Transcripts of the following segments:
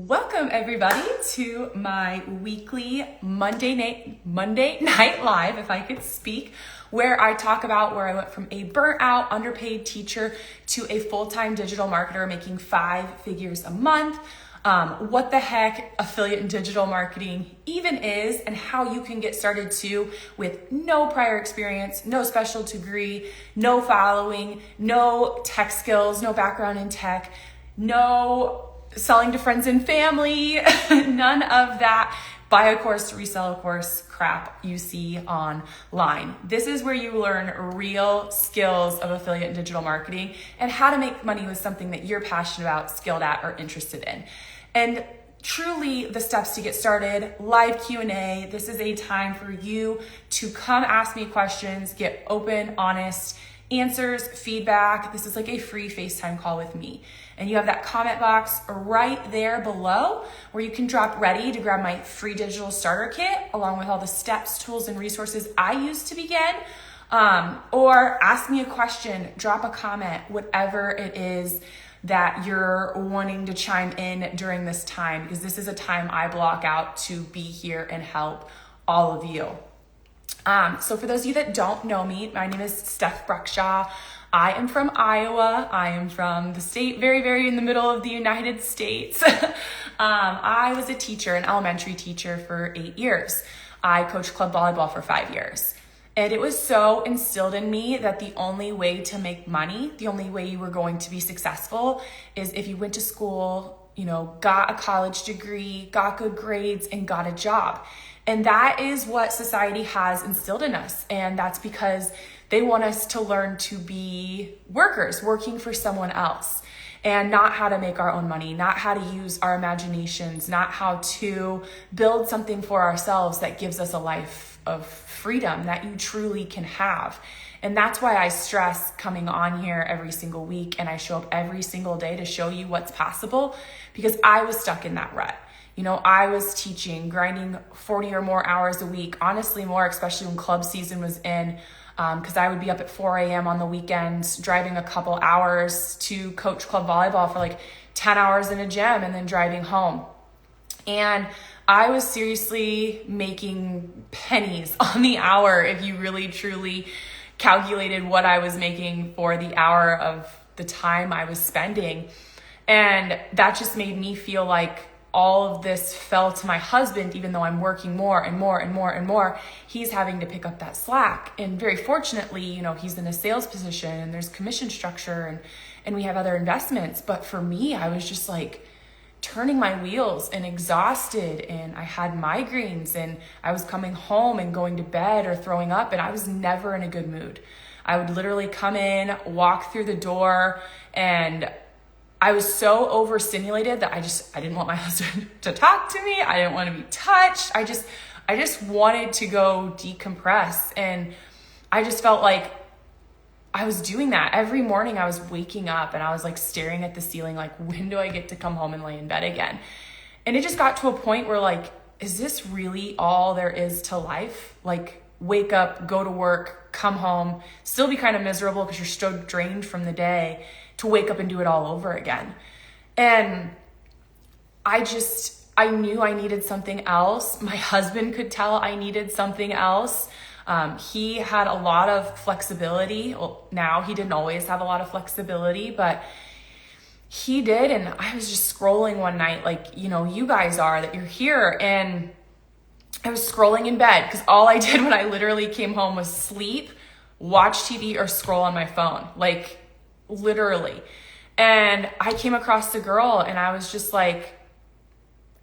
Welcome everybody to my weekly Monday night live, if I could speak, where I talk about where I went from a burnt out, underpaid teacher to a full-time digital marketer making 5 figures a month, what the heck affiliate and digital marketing even is, and how you can get started too with no prior experience, no special degree, no following, no tech skills, no background in tech, no selling to friends and family, none of that buy a course, resell a course crap you see online. This is where you learn real skills of affiliate and digital marketing and how to make money with something that you're passionate about, skilled at, or interested in. And truly the steps to get started, live Q&A. This is a time for you to come ask me questions, get open, honest answers, feedback. This is like a free FaceTime call with me. And you have that comment box right there below where you can drop ready to grab my free digital starter kit along with all the steps, tools, and resources I use to begin. Or ask me a question, drop a comment, whatever it is that you're wanting to chime in during this time, because this is a time I block out to be here and help all of you. So for those of you that don't know me, my name is Steph Bruckshaw. I am from Iowa. I am from the state, very, very in the middle of the United States. I was a teacher, an elementary teacher for 8 years. I coached club volleyball for 5 years. And it was so instilled in me that the only way to make money, the only way you were going to be successful is if you went to school, got a college degree, got good grades, and got a job. And that is what society has instilled in us. And that's because they want us to learn to be workers, working for someone else, and not how to make our own money, not how to use our imaginations, not how to build something for ourselves that gives us a life of freedom that you truly can have. And that's why I stress coming on here every single week, and I show up every single day to show you what's possible, because I was stuck in that rut. I was teaching, grinding 40 or more hours a week, honestly more, especially when club season was in, because I would be up at 4 a.m. on the weekends, driving a couple hours to coach club volleyball for like 10 hours in a gym and then driving home. And I was seriously making pennies on the hour if you really truly calculated what I was making for the hour of the time I was spending. And that just made me feel like all of this fell to my husband, even though I'm working more and more and more and more. He's having to pick up that slack. And very fortunately, he's in a sales position and there's commission structure and we have other investments. But for me, I was just like turning my wheels and exhausted, and I had migraines, and I was coming home and going to bed or throwing up, and I was never in a good mood. I would literally come in, walk through the door, and I was so overstimulated that I didn't want my husband to talk to me. I didn't want to be touched. I just wanted to go decompress. And I just felt like I was doing that. Every morning I was waking up and I was like staring at the ceiling, like, when do I get to come home and lay in bed again? And it just got to a point where like, is this really all there is to life? Like, wake up, go to work, come home, still be kind of miserable because you're so drained from the day, to wake up and do it all over again. And I knew I needed something else. My husband could tell I needed something else. He had a lot of flexibility. Well, now he didn't always have a lot of flexibility, but he did. And I was just scrolling one night, like, you guys are, that you're here. And I was scrolling in bed because all I did when I literally came home was sleep, watch TV, or scroll on my phone. Like, literally. And I came across the girl and I was just like,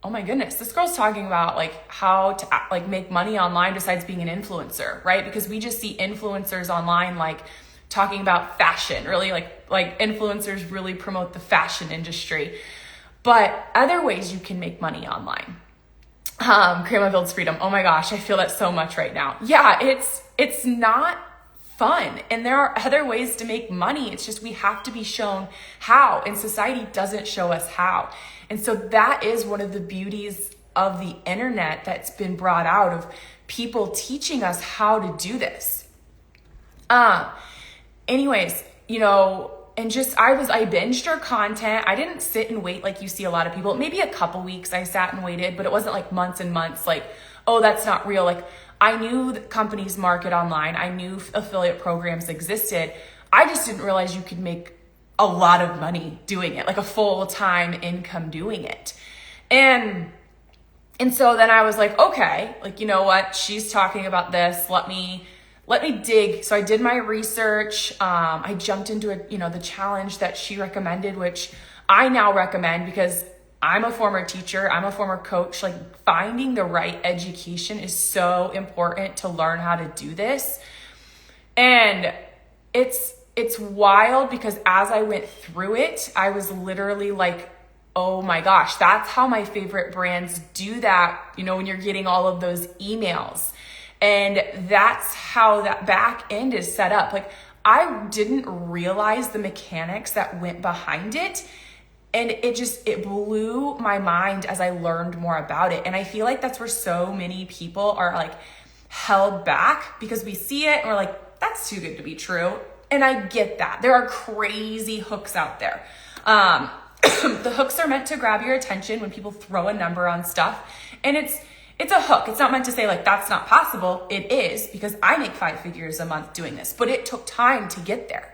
oh my goodness, this girl's talking about like how to like make money online besides being an influencer, right? Because we just see influencers online like talking about fashion, really like influencers really promote the fashion industry. But other ways you can make money online. Grandma Builds Freedom. Oh my gosh, I feel that so much right now. Yeah, it's not fun. And there are other ways to make money. It's just we have to be shown how, and society doesn't show us how. And so that is one of the beauties of the internet that's been brought out, of people teaching us how to do this. Anyways, and I binged her content. I didn't sit and wait like you see a lot of people. Maybe a couple weeks I sat and waited, but it wasn't like months and months, like, oh, that's not real. Like, I knew that companies market online. I knew affiliate programs existed. I just didn't realize you could make a lot of money doing it, like a full-time income doing it. And so then I was like, okay, like, you know what? She's talking about this. Let me dig. So I did my research. I jumped into the challenge that she recommended, which I now recommend because I'm a former teacher. I'm a former coach. Like, finding the right education is so important to learn how to do this. And it's wild because as I went through it, I was literally like, oh my gosh, that's how my favorite brands do that, when you're getting all of those emails. And that's how that back end is set up. Like, I didn't realize the mechanics that went behind it. And it blew my mind as I learned more about it. And I feel like that's where so many people are like held back because we see it and we're like, that's too good to be true. And I get that. There are crazy hooks out there. The hooks are meant to grab your attention when people throw a number on stuff. And it's a hook. It's not meant to say like, that's not possible. It is, because I make 5 figures a month doing this, but it took time to get there.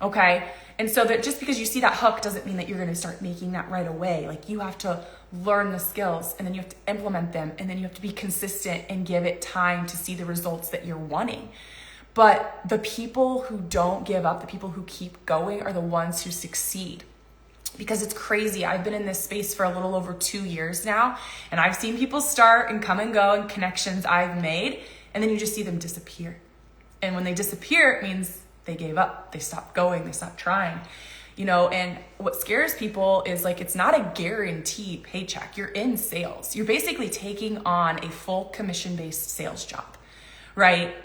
Okay. And so that just because you see that hook doesn't mean that you're going to start making that right away. Like, you have to learn the skills and then you have to implement them, and then you have to be consistent and give it time to see the results that you're wanting. But the people who don't give up, the people who keep going, are the ones who succeed. Because it's crazy. I've been in this space for a little over 2 years now, and I've seen people start and come and go, and connections I've made, and then you just see them disappear. And when they disappear, it means they gave up. They stopped going. They stopped trying. And what scares people is like, it's not a guaranteed paycheck. You're in sales. You're basically taking on a full commission-based sales job, right?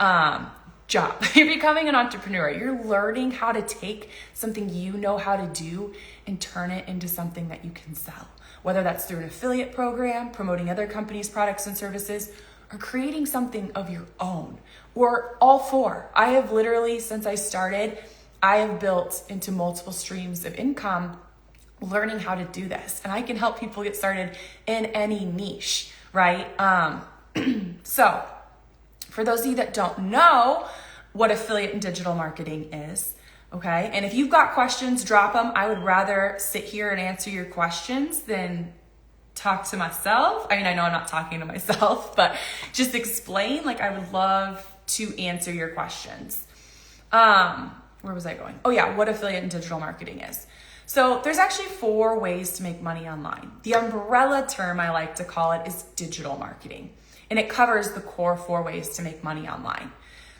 You're becoming an entrepreneur. You're learning how to take something you know how to do and turn it into something that you can sell, whether that's through an affiliate program, promoting other companies' products and services, or creating something of your own, or all four. I have literally, since I started, I have built into multiple streams of income, learning how to do this. And I can help people get started in any niche, right? So for those of you that don't know what affiliate and digital marketing is, okay? And if you've got questions, drop them. I would rather sit here and answer your questions than talk to myself. I mean, I know I'm not talking to myself, but just explain. Like, I would love to answer your questions. Where was I going? Oh yeah, what affiliate and digital marketing is. So there's actually 4 ways to make money online. The umbrella term I like to call it is digital marketing, and it covers the core 4 ways to make money online.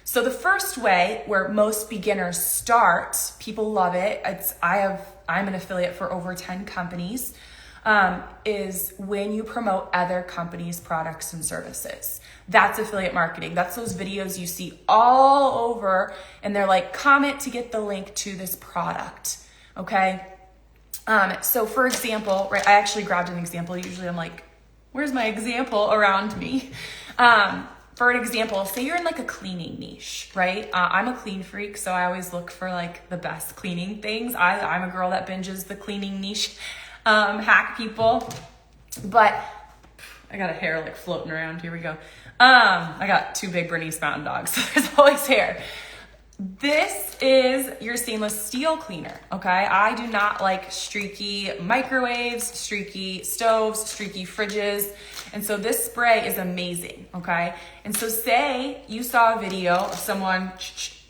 So the first way, where most beginners start, people love it. I'm an affiliate for over 10 companies. Is when you promote other companies' products and services. That's affiliate marketing. That's those videos you see all over, and they're like, comment to get the link to this product. Okay. So for example, right, I actually grabbed an example. Usually I'm like, where's my example around me? For an example, say you're in like a cleaning niche, right? I'm a clean freak, so I always look for like the best cleaning things. I'm a girl that binges the cleaning niche. Hack people, but I got a hair like floating around. Here we go. I got 2 big Bernese Mountain Dogs, so there's always hair. This is your stainless steel cleaner, okay? I do not like streaky microwaves, streaky stoves, streaky fridges, and so this spray is amazing, okay? And so say you saw a video of someone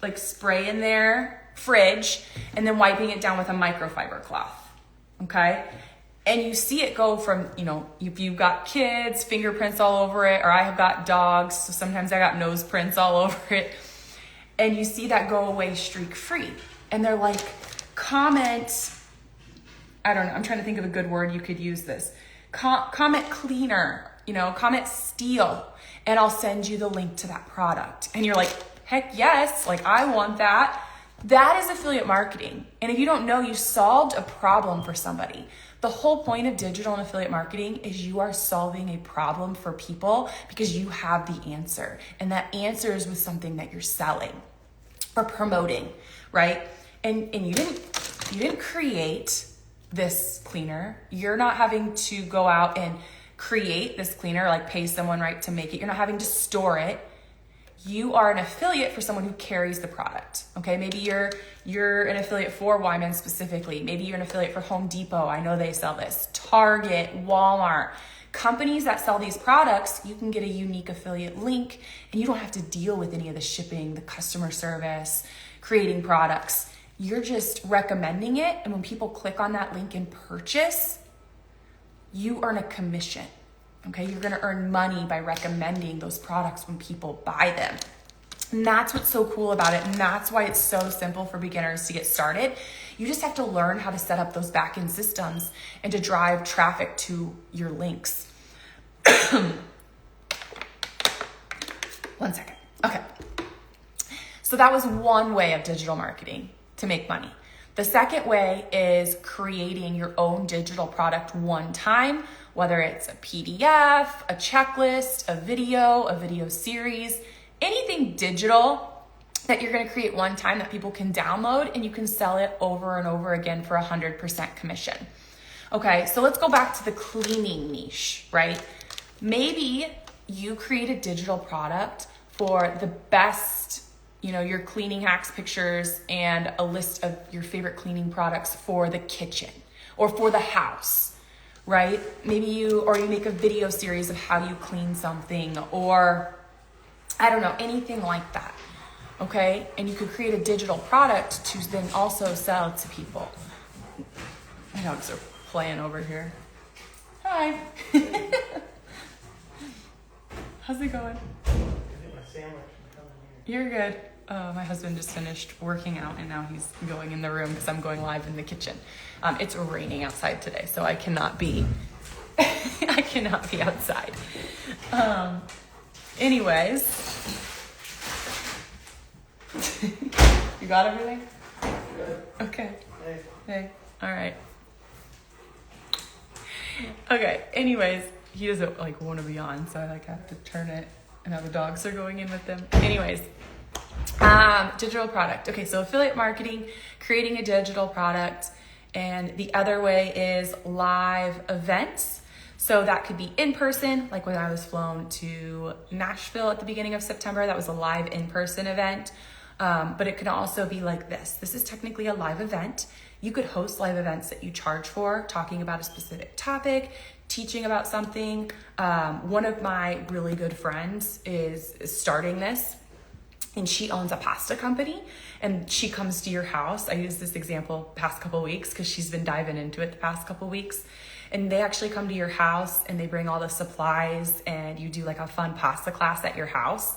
like spraying their fridge and then wiping it down with a microfiber cloth. Okay. And you see it go from, if you've got kids, fingerprints all over it, or I have got dogs, so sometimes I got nose prints all over it. And you see that go away streak free. And they're like, comment, I don't know, I'm trying to think of a good word you could use this. Comment cleaner, comment steel, and I'll send you the link to that product. And you're like, heck yes, like I want that. That is affiliate marketing. And if you don't know, you solved a problem for somebody. The whole point of digital and affiliate marketing is you are solving a problem for people because you have the answer. And that answer is with something that you're selling or promoting, right? And you didn't You didn't create this cleaner. You're not having to go out and create this cleaner, like pay someone, right, to make it. You're not having to store it. You are an affiliate for someone who carries the product. Okay, maybe you're an affiliate for Wyman specifically. Maybe you're an affiliate for Home Depot. I know they sell this. Target, Walmart. Companies that sell these products, you can get a unique affiliate link and you don't have to deal with any of the shipping, the customer service, creating products. You're just recommending it, and when people click on that link and purchase, you earn a commission. Okay, you're gonna earn money by recommending those products when people buy them. And that's what's so cool about it, and that's why it's so simple for beginners to get started. You just have to learn how to set up those back-end systems and to drive traffic to your links. 1 second. Okay. So that was one way of digital marketing to make money. The second way is creating your own digital product one time, whether it's a PDF, a checklist, a video series, anything digital that you're going to create one time that people can download, and you can sell it over and over again for 100% commission. Okay, so let's go back to the cleaning niche, right? Maybe you create a digital product for the best, your cleaning hacks pictures and a list of your favorite cleaning products for the kitchen or for the house, right? Maybe you make a video series of how you clean something, or I don't know, anything like that. Okay, and you could create a digital product to then also sell to people. My dogs are playing over here. Hi. How's it going? You're good. My husband just finished working out, and now he's going in the room because I'm going live in the kitchen. It's raining outside today, so I cannot be outside. Anyways. You got everything? Good. Okay. Hey. All right. Okay. Anyways, he doesn't want to be on, so I have to turn it, and now the dogs are going in with them. Anyways, digital product. Okay, so affiliate marketing, creating a digital product, and the other way is live events. So that could be in person, like when I was flown to Nashville at the beginning of September. That was a live in-person event. But it can also be like this. This is technically a live event. You could host live events that you charge for, talking about a specific topic, teaching about something. One of my really good friends is starting this, and she owns a pasta company, and she comes to your house. I use this example past couple weeks because she's been diving into it the past couple weeks. And they actually come to your house and they bring all the supplies, and you do like a fun pasta class at your house.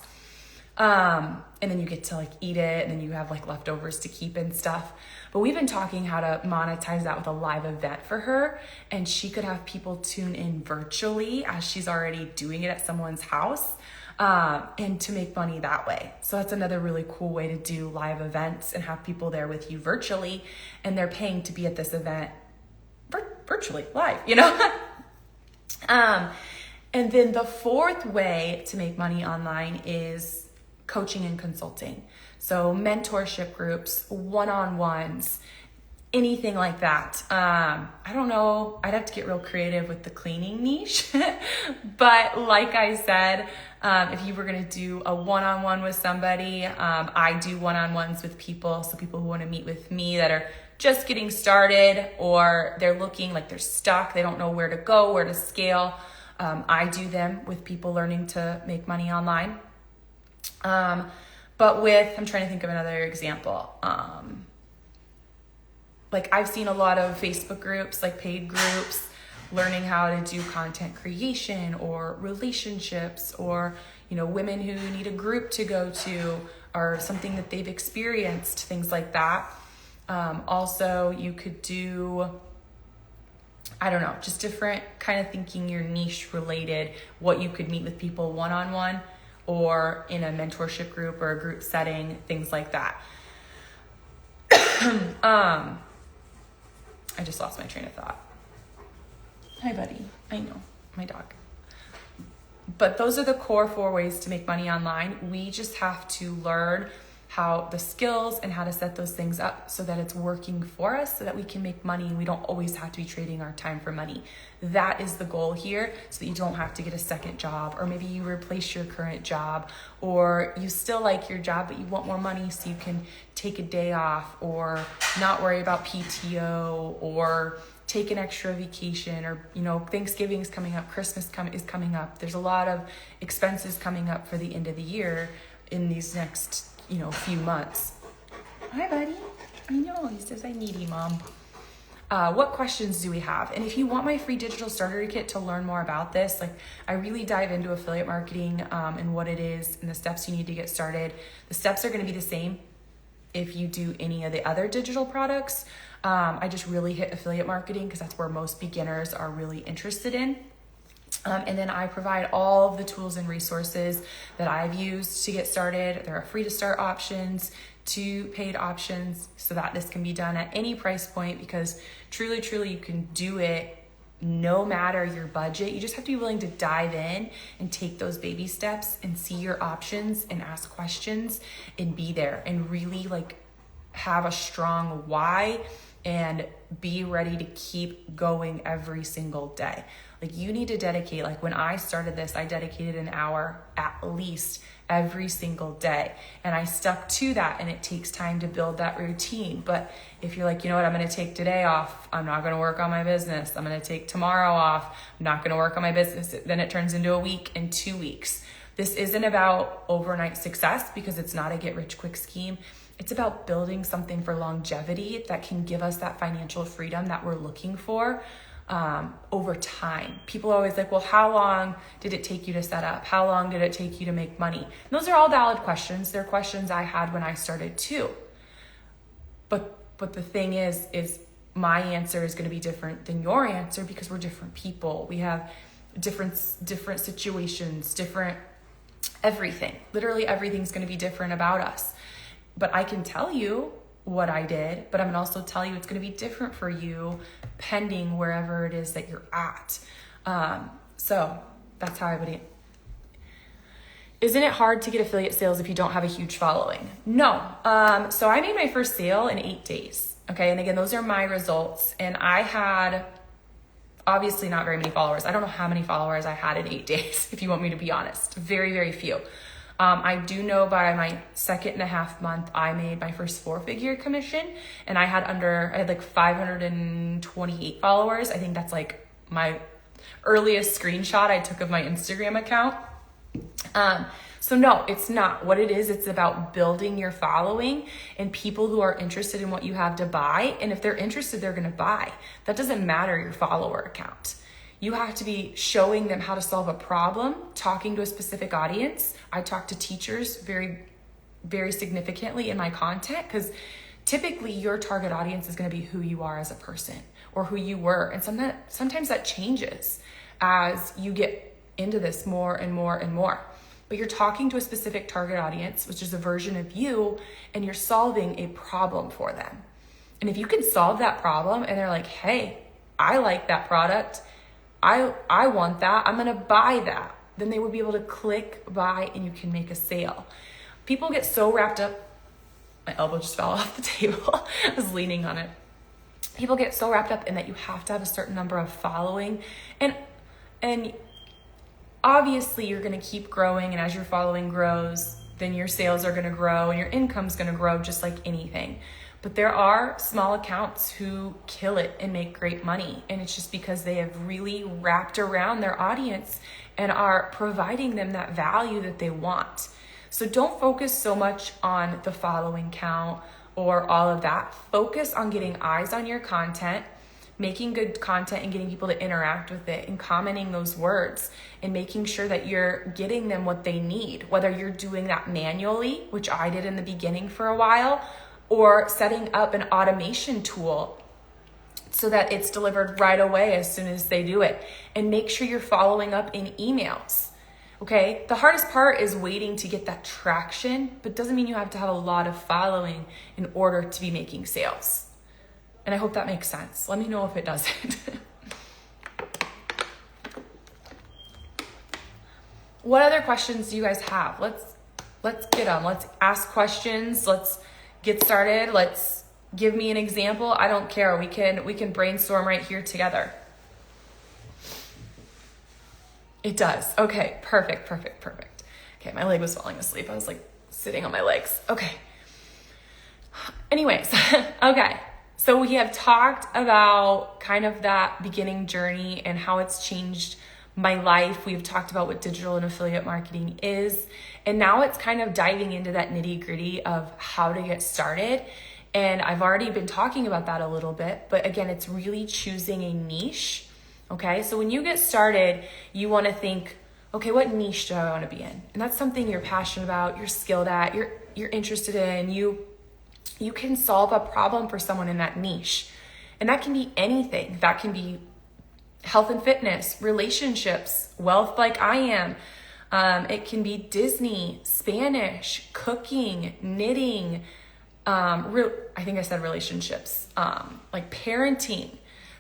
And then you get to eat it, and then you have leftovers to keep and stuff. But we've been talking how to monetize that with a live event for her, and she could have people tune in virtually as she's already doing it at someone's house, and to make money that way. So that's another really cool way to do live events and have people there with you virtually, and they're paying to be at this event virtually live, and then the fourth way to make money online is coaching and consulting. So mentorship groups, one-on-ones, anything like that. I don't know, I'd have to get real creative with the cleaning niche. But like I said, if you were gonna do a one-on-one with somebody, I do one-on-ones with people. So people who wanna meet with me that are just getting started, or they're looking like they're stuck, they don't know where to go, where to scale. I do them with people learning to make money online. But I'm trying to think of another example. I've seen a lot of Facebook groups, paid groups, learning how to do content creation or relationships, or, women who need a group to go to or something that they've experienced, things like that. Also, you could do, I don't know, just different kind of thinking your niche related, what you could meet with people one-on-one or in a mentorship group or a group setting, things like that. I just lost my train of thought. Hi, buddy. I know, my dog. But those are the core 4 ways to make money online. We just have to learn how the skills and how to set those things up so that it's working for us, so that we can make money and we don't always have to be trading our time for money. That is the goal here, so that you don't have to get a second job, or maybe you replace your current job, or you still like your job but you want more money so you can take a day off or not worry about PTO or take an extra vacation, or Thanksgiving is coming up, Christmas is coming up. There's a lot of expenses coming up for the end of the year in these next few months. Hi, buddy. I know, he says I need you, Mom. What questions do we have? And if you want my free digital starter kit to learn more about this, I really dive into affiliate marketing and what it is and the steps you need to get started. The steps are going to be the same if you do any of the other digital products. I just really hit affiliate marketing because that's where most beginners are really interested in. And then I provide all of the tools and resources that I've used to get started. There are free to start options to paid options, so that this can be done at any price point, because truly, truly you can do it no matter your budget. You just have to be willing to dive in and take those baby steps and see your options and ask questions and be there and really have a strong why and be ready to keep going every single day. You need to dedicate, when I started this, I dedicated an hour at least every single day. And I stuck to that, and it takes time to build that routine. But if you're I'm going to take today off, I'm not going to work on my business, I'm going to take tomorrow off, I'm not going to work on my business, then it turns into a week and 2 weeks. This isn't about overnight success, because it's not a get rich quick scheme. It's about building something for longevity that can give us that financial freedom that we're looking for over time. People are always well, how long did it take you to set up? How long did it take you to make money? And those are all valid questions. They're questions I had when I started too. But the thing is my answer is going to be different than your answer, because we're different people. We have different situations, different everything. Literally everything's going to be different about us. But I can tell you what I did, but I'm gonna also tell you it's gonna be different for you pending wherever it is that you're at. So that's how I would. Isn't it hard to get affiliate sales if you don't have a huge following? No. So I made my first sale in 8 days. Okay. And again, those are my results. And I had obviously not very many followers. I don't know how many followers I had in 8 days, if you want me to be honest. Very, very few. I do know by my 2.5 month, I made my first 4-figure commission, and I had 528 followers. I think that's my earliest screenshot I took of my Instagram account. So no, it's not. What it is, it's about building your following and people who are interested in what you have to buy. And if they're interested, they're going to buy. That doesn't matter your follower count. You have to be showing them how to solve a problem, talking to a specific audience. I talk to teachers very, very significantly in my content, because typically your target audience is going to be who you are as a person or who you were. And sometimes that changes as you get into this more and more and more. But you're talking to a specific target audience, which is a version of you, and you're solving a problem for them. And if you can solve that problem and they're like, hey, I like that product, I want that, I'm going to buy that, then they would be able to click buy and you can make a sale. People get so wrapped up. My elbow just fell off the table. I was leaning on it. People get so wrapped up in that you have to have a certain number of following. And obviously you're going to keep growing. And as your following grows, then your sales are going to grow and your income's going to grow, just like anything. But there are small accounts who kill it and make great money. And it's just because they have really wrapped around their audience and are providing them that value that they want. So don't focus so much on the following count or all of that. Focus on getting eyes on your content, making good content and getting people to interact with it and commenting those words and making sure that you're getting them what they need, whether you're doing that manually, which I did in the beginning for a while, or setting up an automation tool so that it's delivered right away as soon as they do it. And make sure you're following up in emails. Okay? The hardest part is waiting to get that traction, but doesn't mean you have to have a lot of following in order to be making sales. And I hope that makes sense. Let me know if it doesn't. What other questions do you guys have? let's get them. Let's ask questions. Let's get started. Let's give me an example. I don't care. We can brainstorm right here together. It does. Okay, perfect. Okay, my leg was falling asleep. I was like sitting on my legs. Okay. Anyways, okay. So we have talked about kind of that beginning journey and how it's changed my life. We've talked about what digital and affiliate marketing is. And now it's kind of diving into that nitty-gritty of how to get started. And I've already been talking about that a little bit, but again, it's really choosing a niche. Okay, so when you get started, you want to think, okay, what niche do I want to be in? And that's something you're passionate about, you're skilled at, you're interested in, you can solve a problem for someone in that niche. And that can be anything. That can be health and fitness, relationships, wealth like I am. It can be Disney, Spanish, cooking, knitting, I think I said relationships, like parenting.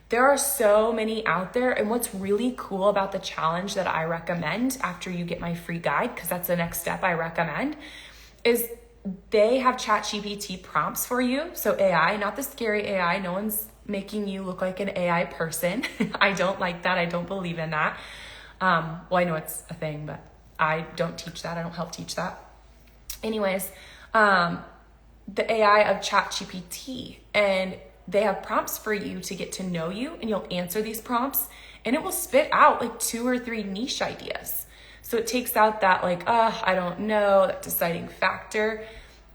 There are so many out there. And what's really cool about the challenge that I recommend after you get my free guide, because that's the next step I recommend, is they have ChatGPT prompts for you. So AI, not the scary AI. No one's making you look like an AI person. I don't like that. I don't believe in that. Well, I know it's a thing, but I don't teach that. I don't help teach that. Anyways, the AI of ChatGPT, and they have prompts for you to get to know you, and you'll answer these prompts and it will spit out like 2 or 3 niche ideas. So it takes out that like, I don't know, that deciding factor.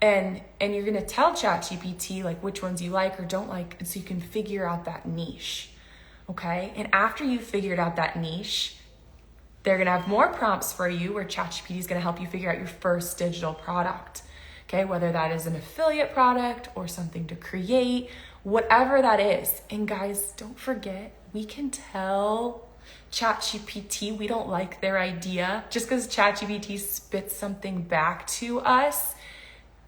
And you're going to tell ChatGPT like which ones you like or don't like. And so you can figure out that niche. Okay. And after you've figured out that niche, they're going to have more prompts for you where ChatGPT is going to help you figure out your first digital product. Okay. Whether that is an affiliate product or something to create, whatever that is. And guys, don't forget, we can tell ChatGPT we don't like their idea. Just because ChatGPT spits something back to us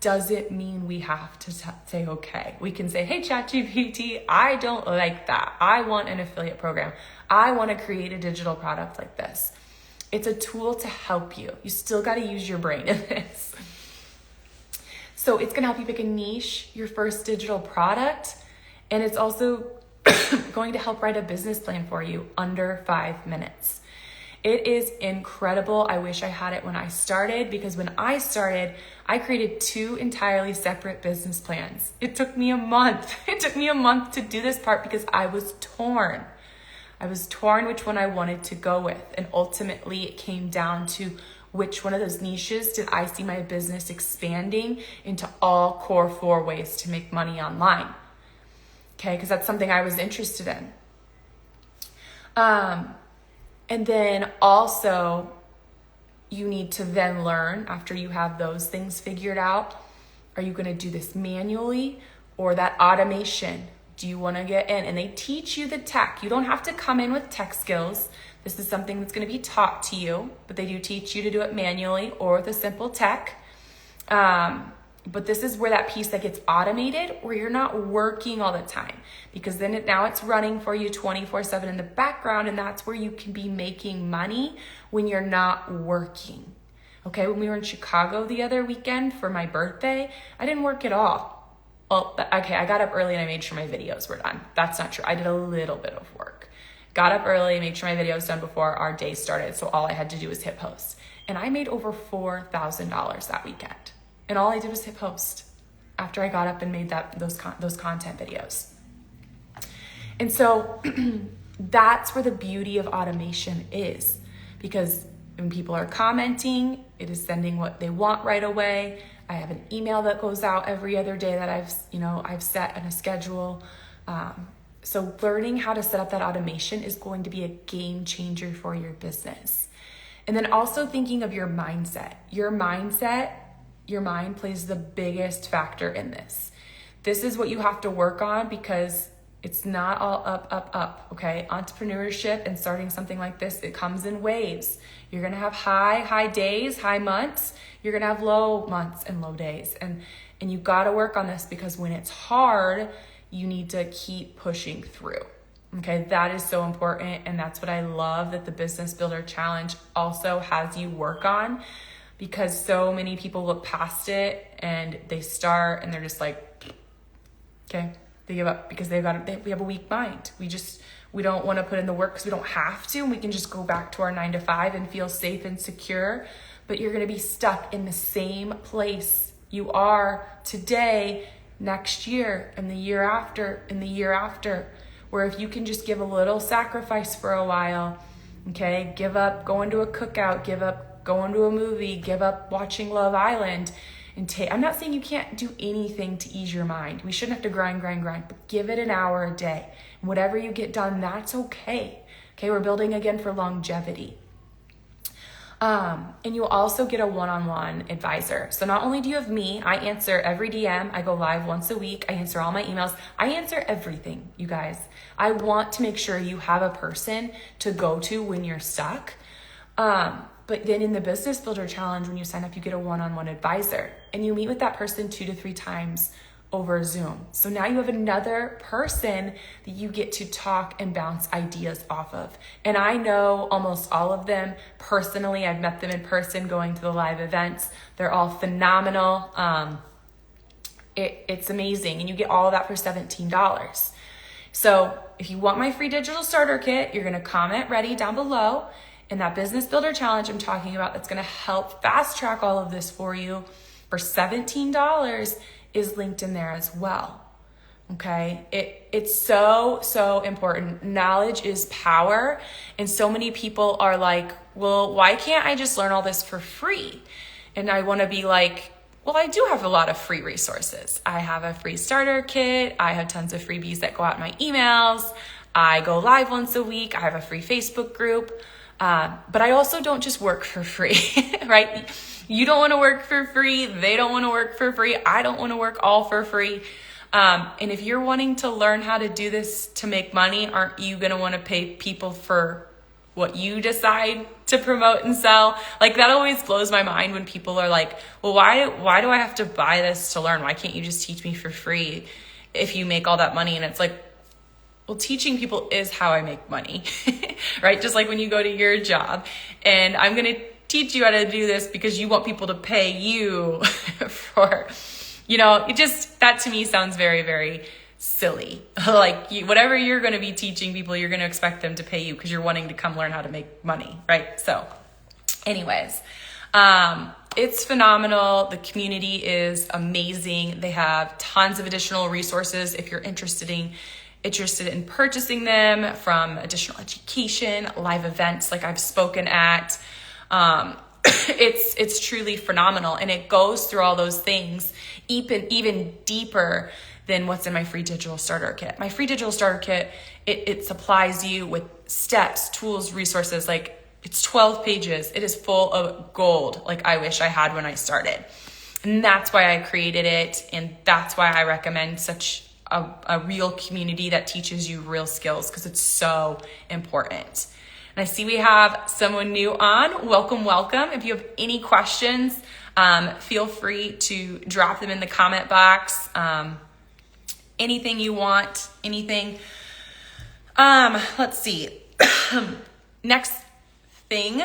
doesn't mean we have to say okay. We can say, hey ChatGPT, I don't like that. I want an affiliate program. I want to create a digital product like this. It's a tool to help you. You still got to use your brain in this. So it's going to help you pick a niche, your first digital product, and it's also going to help write a business plan for you under 5 minutes. It is incredible. I wish I had it when I started, because when I started, I created 2 entirely separate business plans. It took me a month. It took me a month to do this part because I was torn. I was torn which one I wanted to go with. And ultimately it came down to which one of those niches did I see my business expanding into all core 4 ways to make money online. Okay, because that's something I was interested in. And then also you need to then learn, after you have those things figured out, are you going to do this manually or that automation? Do you want to get in? And they teach you the tech. You don't have to come in with tech skills. This is something that's going to be taught to you, but they do teach you to do it manually or with a simple tech. But this is where that piece that gets automated, where you're not working all the time, because then now it's running for you 24/7 in the background. And that's where you can be making money when you're not working. Okay. When we were in Chicago the other weekend for my birthday, I didn't work at all. Well, okay. I got up early and I made sure my videos were done. That's not true. I did a little bit of work. Got up early, made sure my video was done before our day started. So all I had to do was hit post. And I made over $4,000 that weekend. And all I did was hit post after I got up and made those content videos. And so that's where the beauty of automation is, because when people are commenting, it is sending what they want right away. I have an email that goes out every other day that I've set in a schedule. So learning how to set up that automation is going to be a game changer for your business. And then also thinking of your mindset. Your mind plays the biggest factor in this. This is what you have to work on, because it's not all up, okay? Entrepreneurship and starting something like this, it comes in waves. You're gonna have high days, high months. You're gonna have low months and low days. And you gotta work on this, because when it's hard, you need to keep pushing through. Okay, that is so important. And that's what I love that the Business Builder Challenge also has you work on, because so many people look past it and they start and they're just like, okay, they give up because we have a weak mind. We don't want to put in the work because we don't have to, and we can just go back to our 9 to 5 and feel safe and secure. But you're going to be stuck in the same place you are today, next year, and the year after, and the year after. Where if you can just give a little sacrifice for a while, okay, give up going to a cookout, give up going to a movie, give up watching Love Island, and I'm not saying you can't do anything to ease your mind. We shouldn't have to grind, but give it an hour a day. And whatever you get done, that's okay. Okay, we're building again for longevity. And you'll also get a one-on-one advisor. So not only do you have me, I answer every DM. I go live once a week. I answer all my emails. I answer everything, you guys. I want to make sure you have a person to go to when you're stuck. But then in the Business Builder Challenge, when you sign up, you get a one-on-one advisor, and you meet with that person 2 to 3 times over Zoom. So now you have another person that you get to talk and bounce ideas off of. And I know almost all of them personally. I've met them in person going to the live events. They're all phenomenal. It's amazing. And you get all of that for $17. So if you want my free digital starter kit, you're going to comment ready down below. And that Business Builder Challenge I'm talking about that's going to help fast track all of this for you for $17 is linked in there as well. Okay. It's so important. Knowledge is power. And so many people are like, well, why can't I just learn all this for free? And I want to be like, well, I do have a lot of free resources. I have a free starter kit. I have tons of freebies that go out in my emails. I go live once a week. I have a free Facebook group. But I also don't just work for free, right? You don't want to work for free. They don't want to work for free. I don't want to work all for free. And if you're wanting to learn how to do this to make money, aren't you going to want to pay people for what you decide to promote and sell? Like, that always blows my mind when people are like, well, why do I have to buy this to learn? Why can't you just teach me for free if you make all that money? And it's like, well, teaching people is how I make money, right? Just like when you go to your job, and I'm going to teach you how to do this because you want people to pay you for, that to me sounds very, very silly. Like, whatever you're going to be teaching people, you're going to expect them to pay you because you're wanting to come learn how to make money, right? So anyways, it's phenomenal. The community is amazing. They have tons of additional resources if you're interested in purchasing them, from additional education, live events like I've spoken at. It's truly phenomenal, and it goes through all those things even deeper than what's in my free digital starter kit. My free digital starter kit, it supplies you with steps, tools, resources. Like, it's 12 pages. It is full of gold, like I wish I had when I started. And that's why I created it, and that's why I recommend such a real community that teaches you real skills, because it's so important. And I see we have someone new on. Welcome. If you have any questions, feel free to drop them in the comment box. Anything you want, anything. Let's see. Next thing.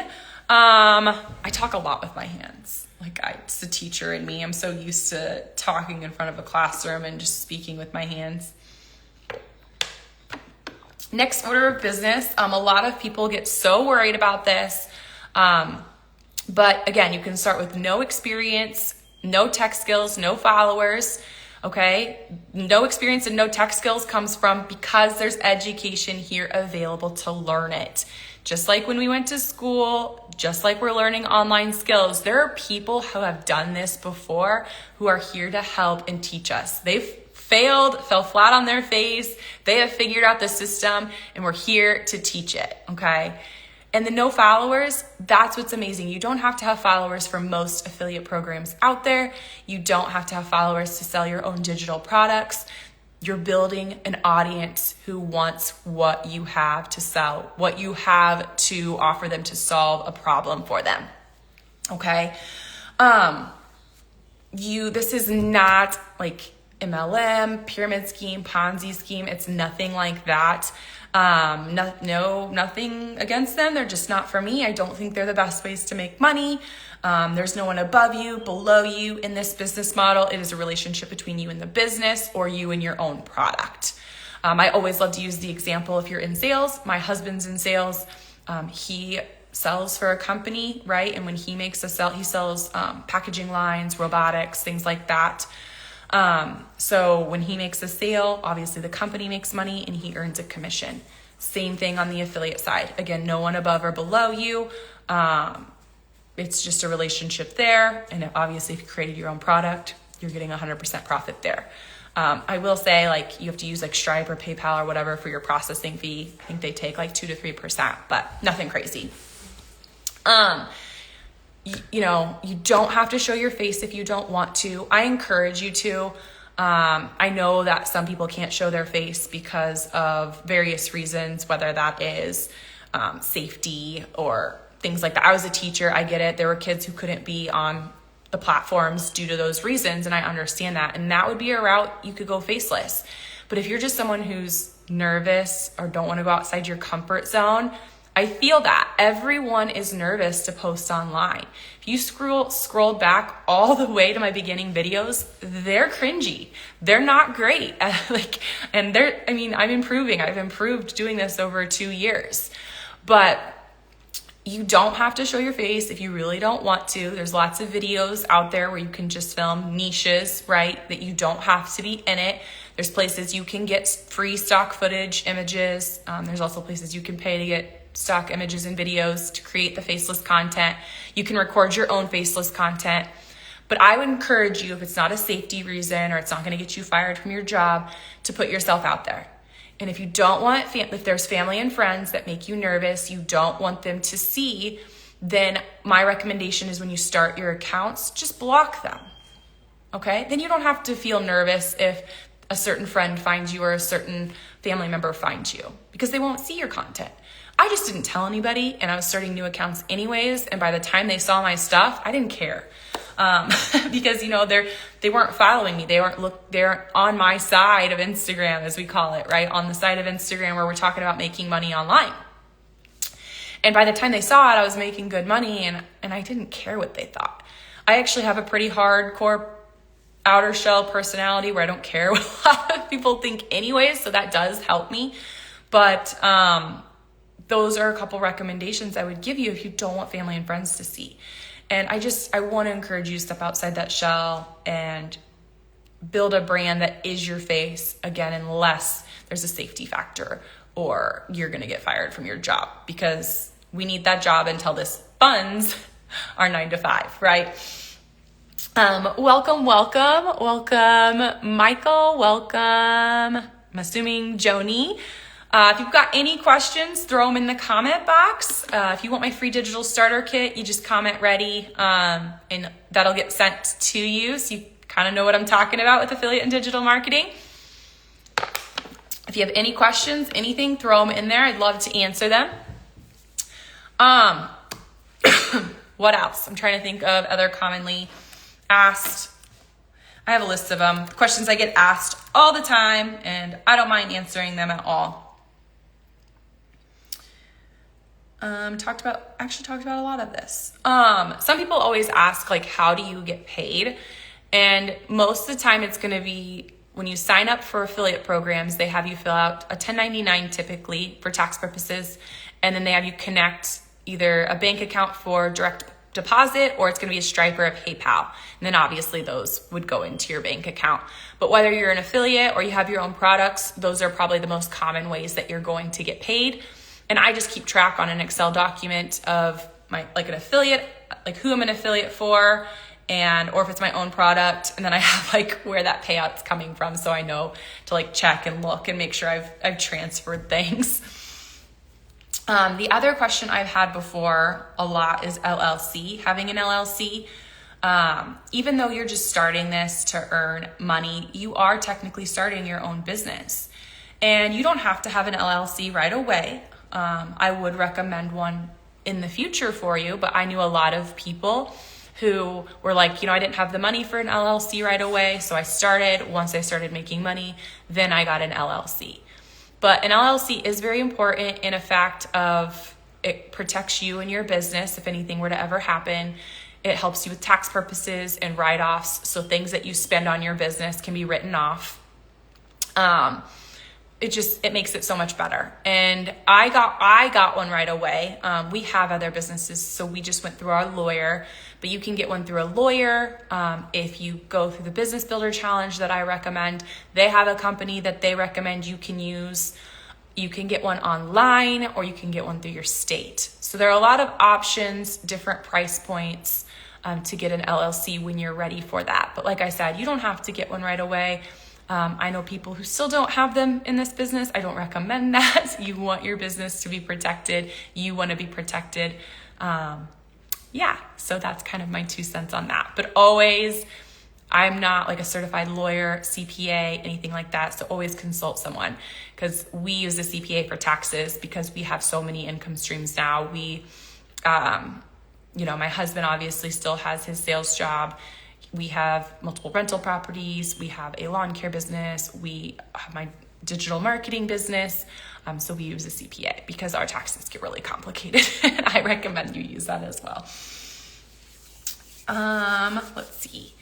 I talk a lot with my hands. Like, it's the teacher in me. I'm so used to talking in front of a classroom and just speaking with my hands. Next order of business. A lot of people get so worried about this. But again, you can start with no experience, no tech skills, no followers. Okay. No experience and no tech skills comes from because there's education here available to learn it. Just like when we went to school, just like we're learning online skills, there are people who have done this before who are here to help and teach us. They've failed, fell flat on their face. They have figured out the system, and we're here to teach it, okay? And the no followers, that's what's amazing. You don't have to have followers for most affiliate programs out there. You don't have to have followers to sell your own digital products. You're building an audience who wants what you have to sell, what you have to offer them to solve a problem for them. Okay. This is not like MLM, pyramid scheme, Ponzi scheme. It's nothing like that. Nothing against them. They're just not for me. I don't think they're the best ways to make money. There's no one above you, below you in this business model. It is a relationship between you and the business, or you and your own product. I always love to use the example, if you're in sales, my husband's in sales. He sells for a company, right? And when he makes a sale, he sells packaging lines, robotics, things like that. So when he makes a sale, obviously the company makes money and he earns a commission. Same thing on the affiliate side. Again, no one above or below you. It's just a relationship there. And obviously if you created your own product, you're getting 100% profit there. I will say, like, you have to use like Stripe or PayPal or whatever for your processing fee. I think they take like 2 to 3%, but nothing crazy. You don't have to show your face if you don't want to. I encourage you to. I know that some people can't show their face because of various reasons, whether that is safety or things like that. I was a teacher. I get it. There were kids who couldn't be on the platforms due to those reasons, and I understand that. And that would be a route you could go faceless. But if you're just someone who's nervous or don't want to go outside your comfort zone, I feel that everyone is nervous to post online. If you scroll back all the way to my beginning videos, they're cringy. They're not great. I'm improving. I've improved doing this over 2 years, but you don't have to show your face if you really don't want to. There's lots of videos out there where you can just film niches, right? That you don't have to be in it. There's places you can get free stock footage, images. There's also places you can pay to get stock images and videos to create the faceless content. You can record your own faceless content. But I would encourage you, if it's not a safety reason or it's not going to get you fired from your job, to put yourself out there. And if you don't want, if there's family and friends that make you nervous, you don't want them to see, then my recommendation is when you start your accounts, just block them. Okay? Then you don't have to feel nervous if a certain friend finds you or a certain family member finds you, because they won't see your content. I just didn't tell anybody, and I was starting new accounts anyways. And by the time they saw my stuff, I didn't care. Because, they weren't following me. They weren't on my side of Instagram, as we call it, right? On the side of Instagram where we're talking about making money online. And by the time they saw it, I was making good money, and I didn't care what they thought. I actually have a pretty hardcore outer shell personality where I don't care what a lot of people think anyways. So that does help me. But, those are a couple recommendations I would give you if you don't want family and friends to see. And I want to encourage you to step outside that shell and build a brand that is your face, again, unless there's a safety factor or you're going to get fired from your job, because we need that job until this funds our 9 to 5, right? Welcome, Michael. Welcome. I'm assuming Joni. If you've got any questions, throw them in the comment box. If you want my free digital starter kit, you just comment ready, and that'll get sent to you. So you kind of know what I'm talking about with affiliate and digital marketing. If you have any questions, anything, throw them in there. I'd love to answer them. What else? I'm trying to think of other commonly asked. I have a list of them. Questions I get asked all the time, and I don't mind answering them at all. Talked about a lot of this. Some people always ask, like, how do you get paid? And most of the time it's going to be when you sign up for affiliate programs, they have you fill out a 1099 typically for tax purposes. And then they have you connect either a bank account for direct deposit, or it's going to be a Stripe or a PayPal. And then obviously those would go into your bank account. But whether you're an affiliate or you have your own products, those are probably the most common ways that you're going to get paid. And I just keep track on an Excel document of an affiliate, like who I'm an affiliate for, or if it's my own product. And then I have where that payout's coming from, so I know to check and look and make sure I've transferred things. The other question I've had before a lot is LLC, having an LLC. Even though you're just starting this to earn money, you are technically starting your own business. And you don't have to have an LLC right away. I would recommend one in the future for you, but I knew a lot of people who were like, I didn't have the money for an LLC right away. So I started. Once I started making money, then I got an LLC. But an LLC is very important in a fact of it protects you and your business if anything were to ever happen. It helps you with tax purposes and write-offs. So things that you spend on your business can be written off. It makes it so much better. And I got one right away. We have other businesses, so we just went through our lawyer, but you can get one through a lawyer. If you go through the Business Builder Challenge that I recommend, they have a company that they recommend you can use. You can get one online or you can get one through your state. So there are a lot of options, different price points to get an LLC when you're ready for that. But like I said, you don't have to get one right away. I know people who still don't have them in this business. I don't recommend that. You want your business to be protected. You want to be protected. So that's kind of my 2 cents on that. But always, I'm not like a certified lawyer, CPA, anything like that. So always consult someone, because we use the CPA for taxes because we have so many income streams now. My husband obviously still has his sales job. We have multiple rental properties. We have a lawn care business. We have my digital marketing business. So we use a CPA because our taxes get really complicated. And I recommend you use that as well. Let's see.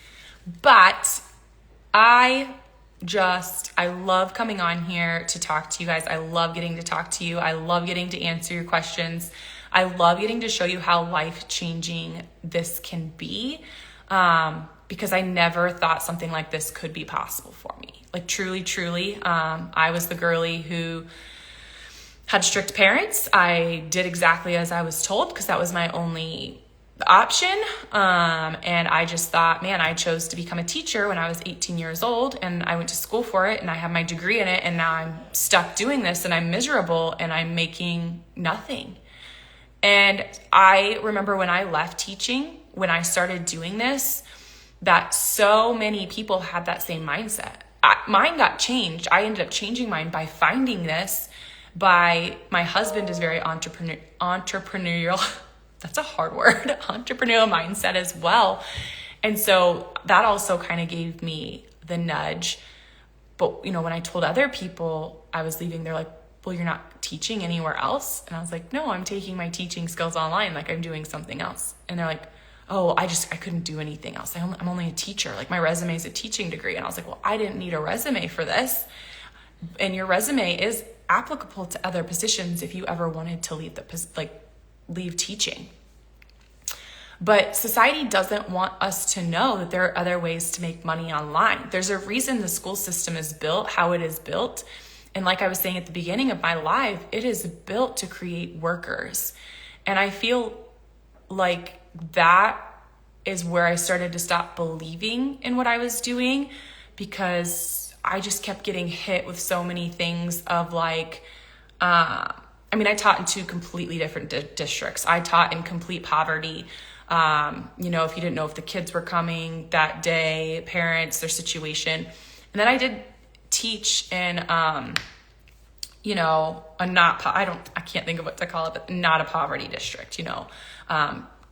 But I love coming on here to talk to you guys. I love getting to talk to you. I love getting to answer your questions. I love getting to show you how life-changing this can be. Because I never thought something like this could be possible for me. Like truly, I was the girly who had strict parents. I did exactly as I was told because that was my only option. And I just thought, man, I chose to become a teacher when I was 18 years old, and I went to school for it and I have my degree in it, and now I'm stuck doing this and I'm miserable and I'm making nothing. And I remember when I left teaching, when I started doing this, that so many people had that same mindset. Mine got changed. I ended up changing mine by finding this. My husband is very entrepreneurial. That's a hard word. Entrepreneurial mindset as well. And so that also kind of gave me the nudge. But, when I told other people I was leaving, they're like, well, you're not teaching anywhere else? And I was like, no, I'm taking my teaching skills online. Like I'm doing something else. And they're like, oh, I couldn't do anything else. I'm only a teacher. Like my resume is a teaching degree. And I was like, well, I didn't need a resume for this. And your resume is applicable to other positions if you ever wanted to leave teaching. But society doesn't want us to know that there are other ways to make money online. There's a reason the school system is built how it is built. And like I was saying at the beginning of my live, it is built to create workers. And I feel like that is where I started to stop believing in what I was doing, because I just kept getting hit with so many things of like, I taught in 2 completely different districts. I taught in complete poverty. If you didn't know if the kids were coming that day, parents, their situation. And then I did teach in, I can't think of what to call it, but not a poverty district,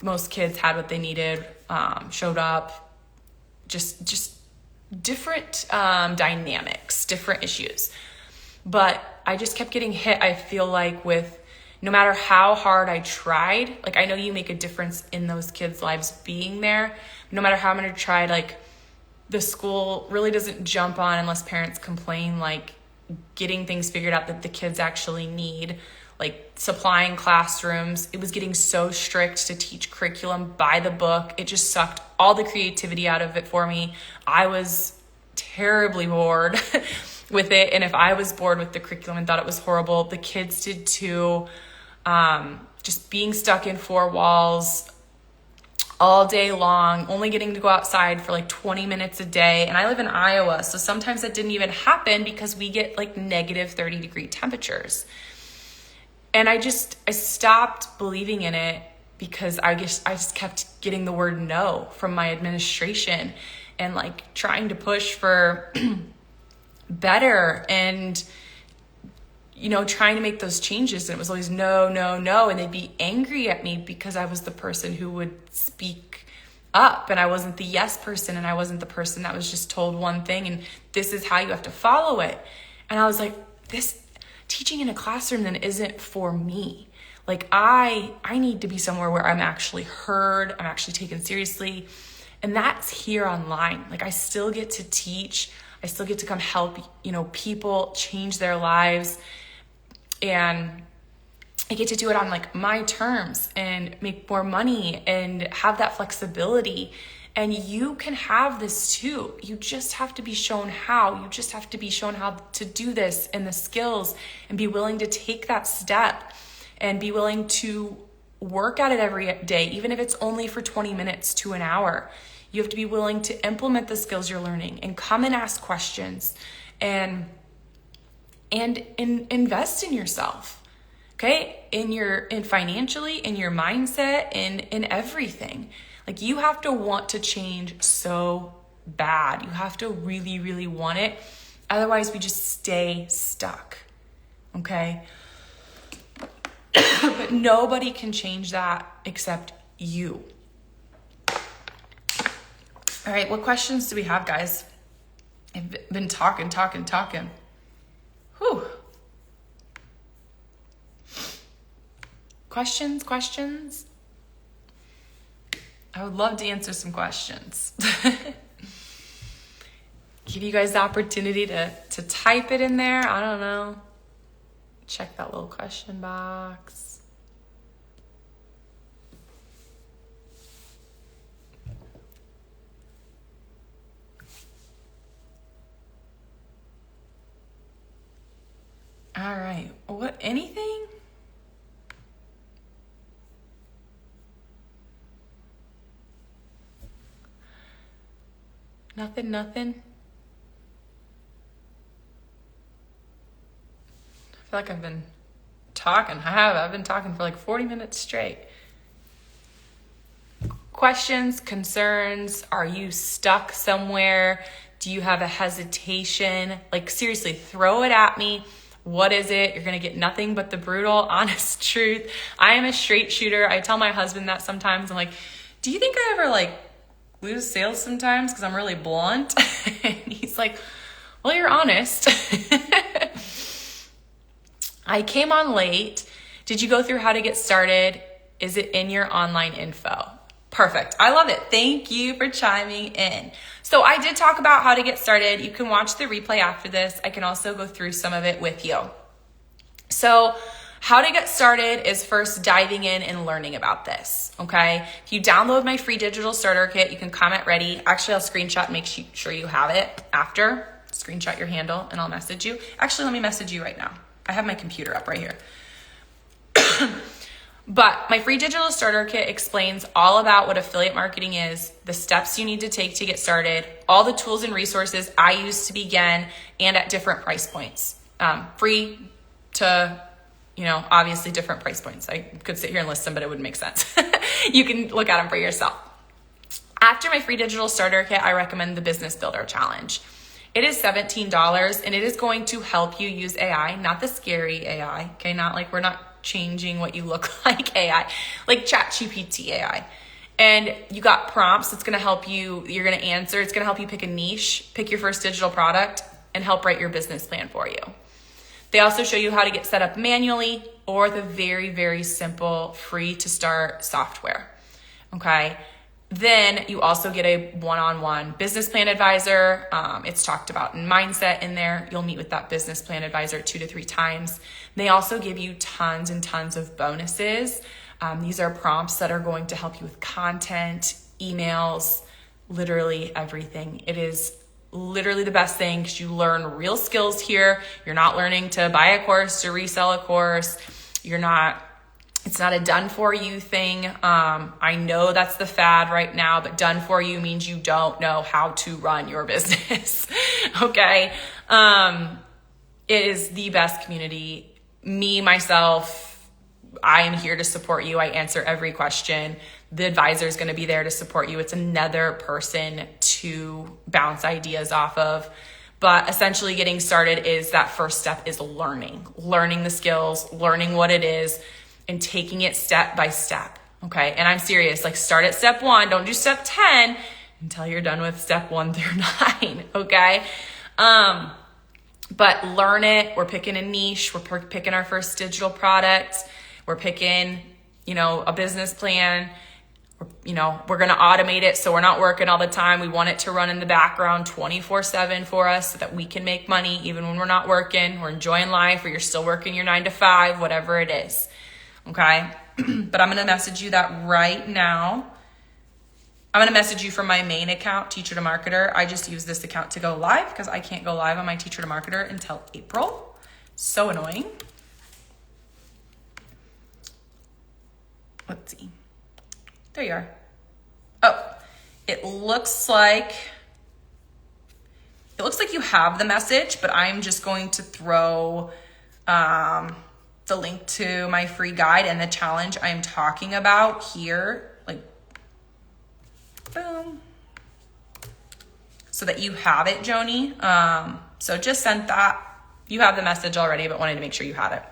most kids had what they needed, showed up, just different dynamics, different issues. But I just kept getting hit, I feel like, with no matter how hard I tried, like I know you make a difference in those kids' lives being there. No matter how many I tried, like the school really doesn't jump on unless parents complain, like getting things figured out that the kids actually need, like supplying classrooms. It was getting so strict to teach curriculum by the book. It just sucked all the creativity out of it for me. I was terribly bored with it. And if I was bored with the curriculum and thought it was horrible, the kids did too. Just being stuck in 4 walls all day long, only getting to go outside for like 20 minutes a day. And I live in Iowa, so sometimes that didn't even happen because we get like negative 30-degree temperatures. And I stopped believing in it because I just kept getting the word no from my administration and like trying to push for better and, trying to make those changes. And it was always no, no, no. And they'd be angry at me because I was the person who would speak up, and I wasn't the yes person, and I wasn't the person that was just told one thing and this is how you have to follow it. And I was like, this teaching in a classroom then isn't for me. Like I need to be somewhere where I'm actually heard, I'm actually taken seriously. And that's here online. Like I still get to teach, I still get to come help, people change their lives, and I get to do it on like my terms and make more money and have that flexibility. And you can have this too. You just have to be shown how. You just have to be shown how to do this and the skills, and be willing to take that step and be willing to work at it every day, even if it's only for 20 minutes to an hour. You have to be willing to implement the skills you're learning and come and ask questions and invest in yourself. Okay, in financially, in your mindset, in everything. Like you have to want to change so bad. You have to really, really want it. Otherwise, we just stay stuck. Okay, but nobody can change that except you. All right, what questions do we have, guys? I've been talking. Whew. Questions? I would love to answer some questions. Give you guys the opportunity to type it in there. I don't know. Check that little question box. All right. What? Anything? Nothing. I feel like I've been talking. I've been talking for like 40 minutes straight. Questions, concerns? Are you stuck somewhere? Do you have a hesitation? Like seriously, throw it at me. What is it? You're going to get nothing but the brutal, honest truth. I am a straight shooter. I tell my husband that sometimes. I'm like, do you think I ever lose sales sometimes because I'm really blunt? And he's like, well, you're honest. I came on late. Did you go through how to get started? Is it in your online info? Perfect. I love it. Thank you for chiming in. So I did talk about how to get started. You can watch the replay after this. I can also go through some of it with you. So how to get started is first diving in and learning about this, okay? If you download my free digital starter kit, you can comment ready. Actually, I'll screenshot and make sure you have it after. Screenshot your handle and I'll message you. Actually, let me message you right now. I have my computer up right here. But my free digital starter kit explains all about what affiliate marketing is, the steps you need to take to get started, all the tools and resources I use to begin, and at different price points. Free to, obviously different price points. I could sit here and list them, but it wouldn't make sense. You can look at them for yourself. After my free digital starter kit, I recommend the Business Builder Challenge. It is $17 and it is going to help you use AI, not the scary AI, okay? Not like we're not changing what you look like AI, like ChatGPT AI. And you got prompts. It's going to help you. You're going to answer. It's going to help you pick a niche, pick your first digital product, and help write your business plan for you. They also show you how to get set up manually or the very, very simple free to start software. Okay. Then you also get a one-on-one business plan advisor. It's talked about in mindset in there. You'll meet with that business plan advisor 2 to 3 times. They also give you tons and tons of bonuses. These are prompts that are going to help you with content, emails, literally everything. It is literally the best thing because you learn real skills here. You're not learning to buy a course, to resell a course. It's not a done for you thing. I know that's the fad right now, but done for you means you don't know how to run your business. Okay. It is the best community. Me, myself, I am here to support you. I answer every question. The advisor is going to be there to support you. It's another person to bounce ideas off of. But essentially getting started is that first step is learning the skills, learning what it is, and taking it step by step, Okay. And I'm serious, like start at step 1, don't do step 10 until you're done with step 1 through 9. Okay. But learn it. We're picking a niche. We're picking our first digital product. We're picking, a business plan. We're going to automate it. So we're not working all the time. We want it to run in the background 24/7 for us so that we can make money even when we're not working. We're enjoying life, or you're still working your 9 to 5, whatever it is. Okay. But I'm going to message you that right now. I'm going to message you from my main account, Teacher to Marketer. I just use this account to go live because I can't go live on my Teacher to Marketer until April. So annoying. Let's see. There you are. Oh, it looks like you have the message, but I'm just going to throw the link to my free guide and the challenge I'm talking about here. Boom. So that you have it, Joni. So just sent that. You have the message already, but wanted to make sure you had it.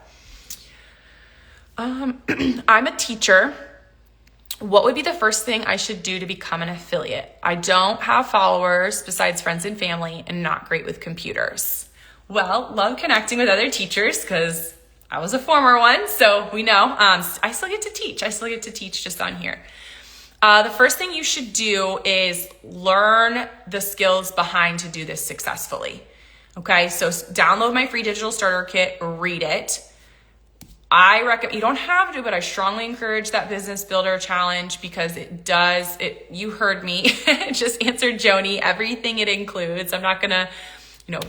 I'm a teacher. What would be the first thing I should do to become an affiliate? I don't have followers besides friends and family and not great with computers. Well, love connecting with other teachers because I was a former one, so we know. I still get to teach. I still get to teach just on here. The first thing you should do is learn the skills behind to do this successfully. Okay, so download my free digital starter kit, read it. I recommend, you don't have to, but I strongly encourage that business builder challenge because you heard me, just answered Joni, everything it includes. I'm not gonna,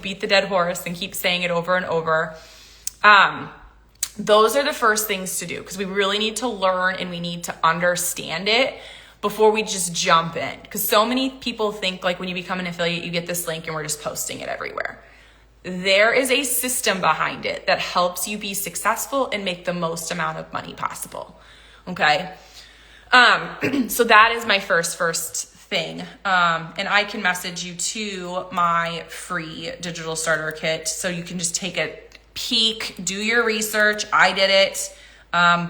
beat the dead horse and keep saying it over and over. Those are the first things to do because we really need to learn and we need to understand it before we just jump in. Because so many people think like when you become an affiliate, you get this link and we're just posting it everywhere. There is a system behind it that helps you be successful and make the most amount of money possible. Okay. So that is my first thing. And I can message you to my free digital starter kit. So you can just take a peek, do your research. I did it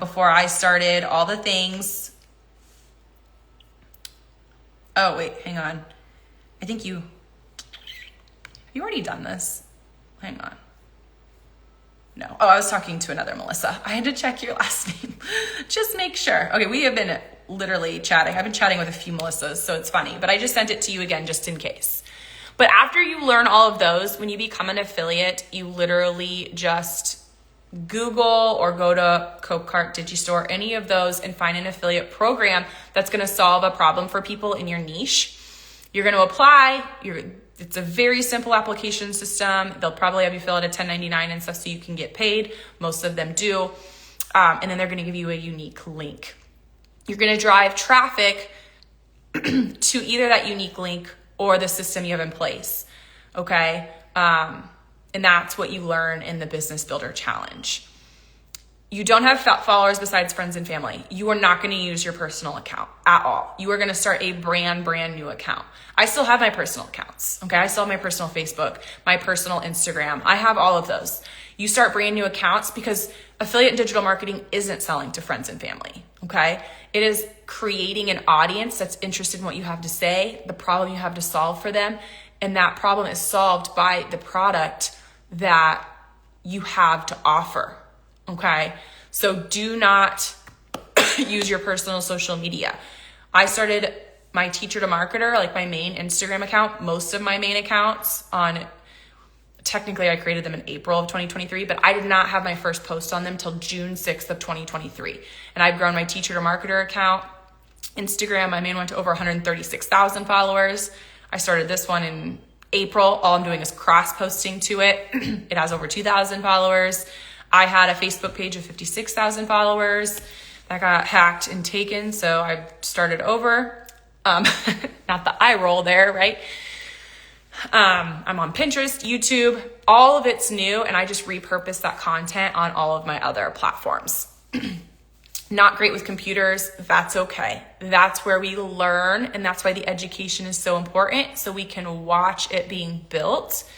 before I started all the things. Oh, wait, hang on. I think have you already done this? Hang on. No. Oh, I was talking to another Melissa. I had to check your last name. Just make sure. Okay, we have been literally chatting. I've been chatting with a few Melissas, so it's funny. But I just sent it to you again just in case. But after you learn all of those, when you become an affiliate, you literally just Google or go to Copecart, Digistore, any of those and find an affiliate program that's going to solve a problem for people in your niche. You're going to apply. It's a very simple application system. They'll probably have you fill out a 1099 and stuff so you can get paid. Most of them do. And then they're going to give you a unique link. You're going to drive traffic to either that unique link or the system you have in place. Okay. And that's what you learn in the Business Builder Challenge. You don't have followers besides friends and family. You are not going to use your personal account at all. You are going to start a brand new account. I still have my personal accounts. Okay. I still have my personal Facebook, my personal Instagram. I have all of those. You start brand new accounts because affiliate digital marketing isn't selling to friends and family. Okay. It is creating an audience that's interested in what you have to say, the problem you have to solve for them. And that problem is solved by the product that you have to offer. Okay. So do not use your personal social media. I started my Teacher to Marketer, like my main Instagram account, most of my main accounts technically I created them in April of 2023, but I did not have my first post on them till June 6th of 2023. And I've grown my Teacher to Marketer account. Instagram, my main one, to over 136,000 followers. I started this one in April. All I'm doing is cross posting to it. It has over 2,000 followers. I had a Facebook page of 56,000 followers that got hacked and taken. So I started over. Not the eye roll there, right? I'm on Pinterest, YouTube, all of it's new. And I just repurpose that content on all of my other platforms. Not great with computers. That's okay. That's where we learn. And that's why the education is so important. So we can watch it being built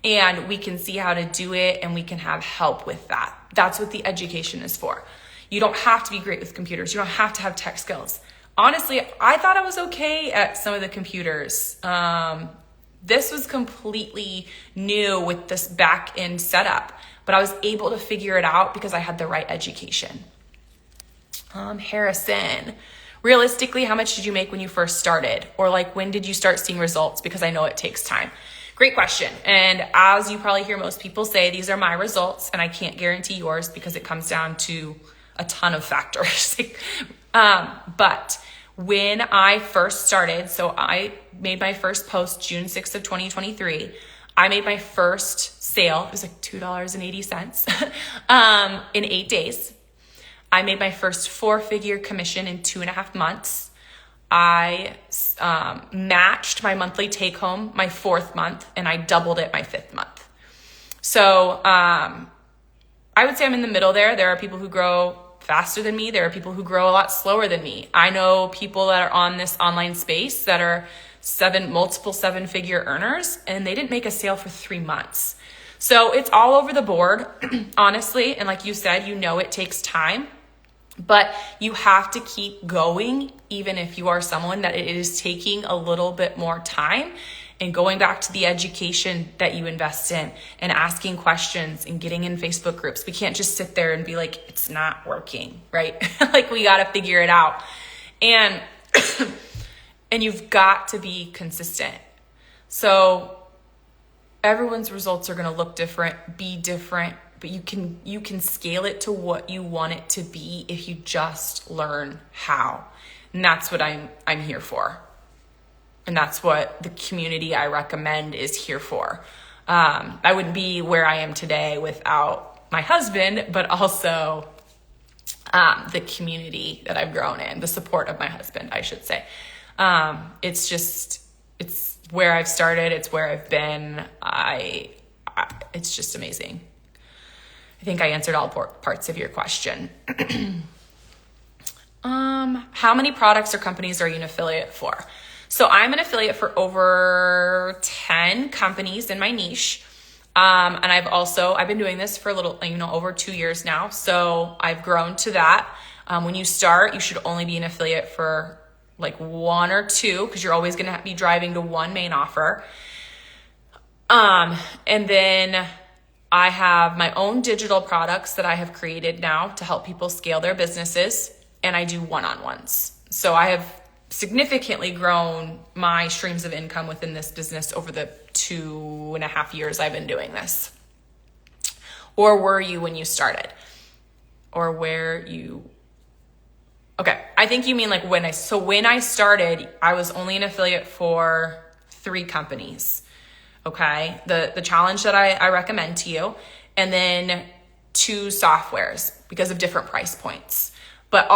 and we can see how to do it and we can have help with that. That's what the education is for. You don't have to be great with computers. You don't have to have tech skills. Honestly, I thought I was okay at some of the computers. This was completely new with this back end setup, but I was able to figure it out because I had the right education. Harrison, realistically, how much did you make when you first started? Or like, when did you start seeing results? Because I know it takes time. Great question. And as you probably hear most people say, these are my results and I can't guarantee yours because it comes down to a ton of factors. But when I first started, so I made my first post June 6th of 2023. I made my first sale. It was like $2.80 in 8 days. I made my first 4-figure commission in 2.5 months. I matched my monthly take home my 4th month, and I doubled it my 5th month. So I would say I'm in the middle there. There are people who grow faster than me. There are people who grow a lot slower than me. I know people that are on this online space that are multiple 7-figure earners, and they didn't make a sale for 3 months. So it's all over the board, honestly. And like you said, it takes time. But you have to keep going, even if you are someone that it is taking a little bit more time, and going back to the education that you invest in and asking questions and getting in Facebook groups. We can't just sit there and be like, it's not working, right? Like, we got to figure it out. And, and you've got to be consistent. So everyone's results are going to look different, be different, but you can scale it to what you want it to be if you just learn how. And that's what I'm here for. And that's what the community I recommend is here for. I wouldn't be where I am today without my husband, but also the community that I've grown in, the support of my husband, I should say. It's where I've started. It's where I've been. It's just amazing. I think I answered all parts of your question. How many products or companies are you an affiliate for? So I'm an affiliate for over 10 companies in my niche. And I've been doing this for a little, over 2 years now. So I've grown to that. When you start, you should only be an affiliate for like 1 or 2, because you're always going to be driving to one main offer. And then I have my own digital products that I have created now to help people scale their businesses, and I do one-on-ones. So I have significantly grown my streams of income within this business over the 2.5 years I've been doing this. Or were you when you started? Or okay, I think you mean like when I started, I was only an affiliate for 3 companies. Okay, the challenge that I recommend to you, and then 2 softwares because of different price points. But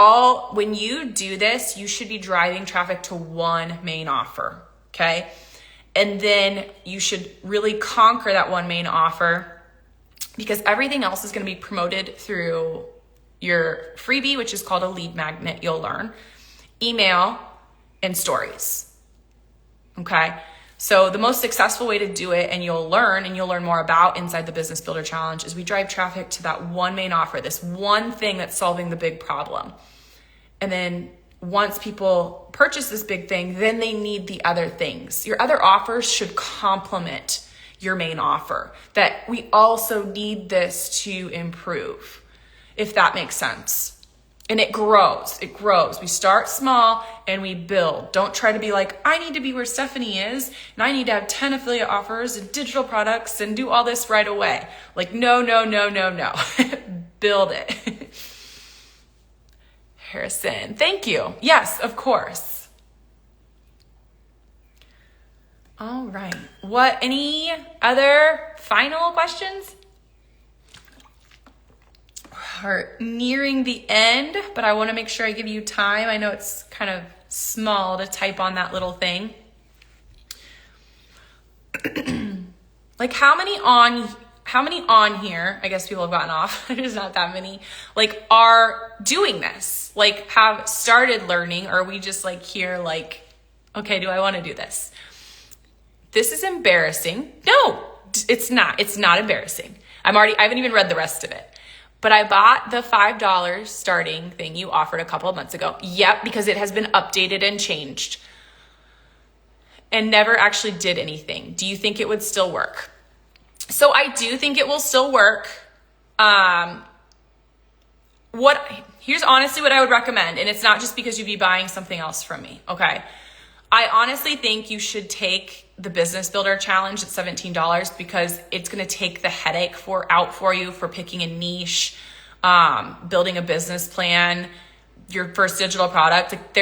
when you do this, you should be driving traffic to one main offer, okay? And then you should really conquer that one main offer, because everything else is going to be promoted through your freebie, which is called a lead magnet, you'll learn, email, and stories, okay? So the most successful way to do it, and you'll learn more about inside the Business Builder Challenge, is we drive traffic to that one main offer, this one thing that's solving the big problem. And then once people purchase this big thing, then they need the other things. Your other offers should complement your main offer, that we also need this to improve, if that makes sense. And it grows. We start small and we build. Don't try to be like, I need to be where Stephanie is, and I need to have 10 affiliate offers and digital products and do all this right away. Like, no. Build it. Harrison, thank you. Yes, of course. All right. Any other final questions? Are nearing the end, but I want to make sure I give you time. I know it's kind of small to type on that little thing. Like, how many on here, I guess people have gotten off, there's not that many, like, are doing this, like, have started learning, or are we just like here, like, okay, do I want to do this? This is embarrassing. No, it's not embarrassing. I haven't even read the rest of it. But I bought the $5 starting thing you offered a couple of months ago. Yep, because it has been updated and changed and never actually did anything. Do you think it would still work? So I do think it will still work. Here's honestly what I would recommend. And it's not just because you'd be buying something else from me. Okay. I honestly think you should take the Business Builder Challenge at $17 because it's going to take the headache out for you for picking a niche, building a business plan, your first digital product. Like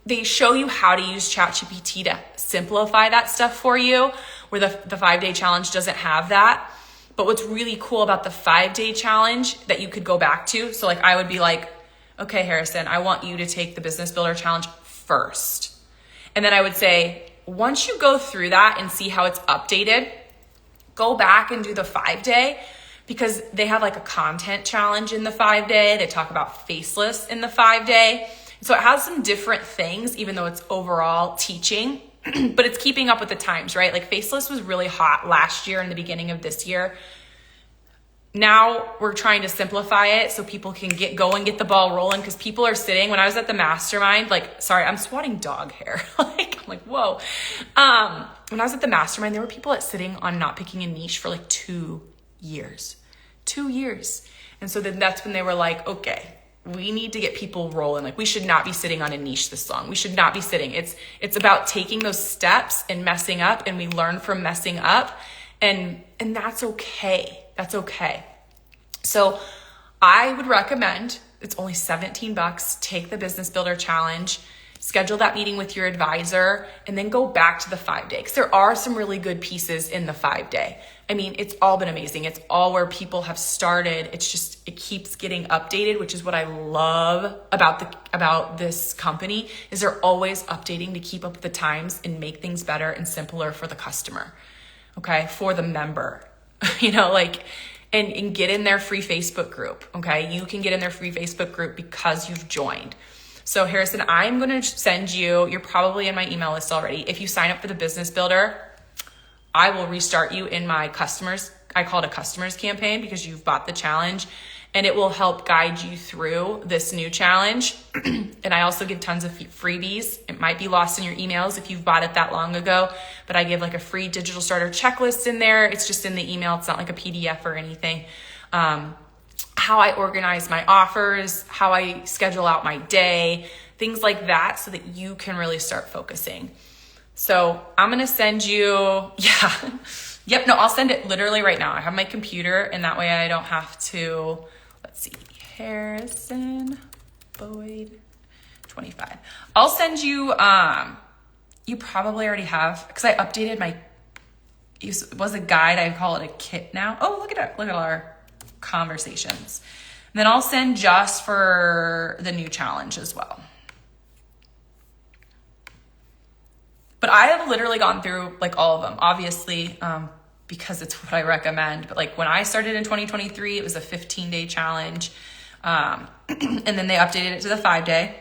they show you how to use ChatGPT to simplify that stuff for you, where the 5-day challenge doesn't have that. But what's really cool about the 5-day challenge that you could go back to, so like I would be like, okay, Harrison, I want you to take the Business Builder Challenge first. And then I would say, once you go through that and see how it's updated, go back and do the 5-day, because they have like a content challenge in the 5-day. They talk about faceless in the 5-day. So it has some different things, even though it's overall teaching, but it's keeping up with the times, right? Like faceless was really hot last year and the beginning of this year. Now we're trying to simplify it so people can get the ball rolling, because people are sitting. When I was at the mastermind, I'm swatting dog hair. I'm like, whoa. When I was at the mastermind, there were people sitting on not picking a niche for like 2 years. 2 years. And so then that's when they were like, okay, we need to get people rolling. Like we should not be sitting on a niche this long. We should not be sitting. It's about taking those steps and messing up, and we learn from messing up, and that's okay. That's okay. So I would recommend, it's only $17. Take the Business Builder Challenge, schedule that meeting with your advisor, and then go back to the 5-day. Because there are some really good pieces in the 5-day. I mean, it's all been amazing. It's all where people have started. It's just, it keeps getting updated, which is what I love about this company, is they're always updating to keep up with the times and make things better and simpler for the customer. Okay. For the member, and get in their free Facebook group. Okay. You can get in their free Facebook group because you've joined. So Harrison, I'm going to send you're probably in my email list already. If you sign up for the Business Builder, I will restart you in my customers. I call it a customers campaign because you've bought the challenge, and it will help guide you through this new challenge. And I also give tons of freebies. It might be lost in your emails if you've bought it that long ago, but I give like a free digital starter checklist in there. It's just in the email. It's not like a PDF or anything. How I organize my offers, how I schedule out my day, things like that, so that you can really start focusing. So I'm going to send you, I'll send it literally right now. I have my computer, and that way I don't have to, let's see, Harrison Boyd 25. I'll send you, you probably already have, because I updated it was a guide. I call it a kit now. Oh, look at our conversations. And then I'll send just for the new challenge as well. But I have literally gone through like all of them, obviously, because it's what I recommend. But like when I started in 2023, it was a 15-day challenge. And then they updated it to the 5-day.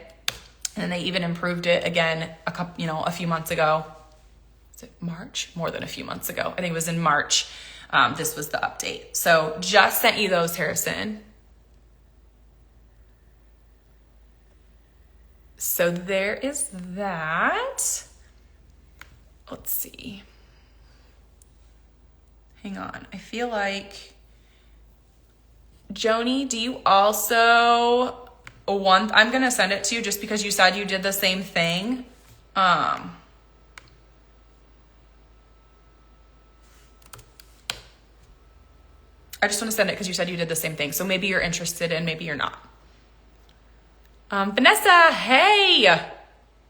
And then they even improved it again a few months ago. Is it March? More than a few months ago. I think it was in March. This was the update. So just sent you those, Harrison. So there is that. Let's see. Hang on. I feel like, Joni, do you also want, I'm going to send it to you just because you said you did the same thing. I just want to send it because you said you did the same thing. So maybe you're interested and maybe you're not. Vanessa, hey.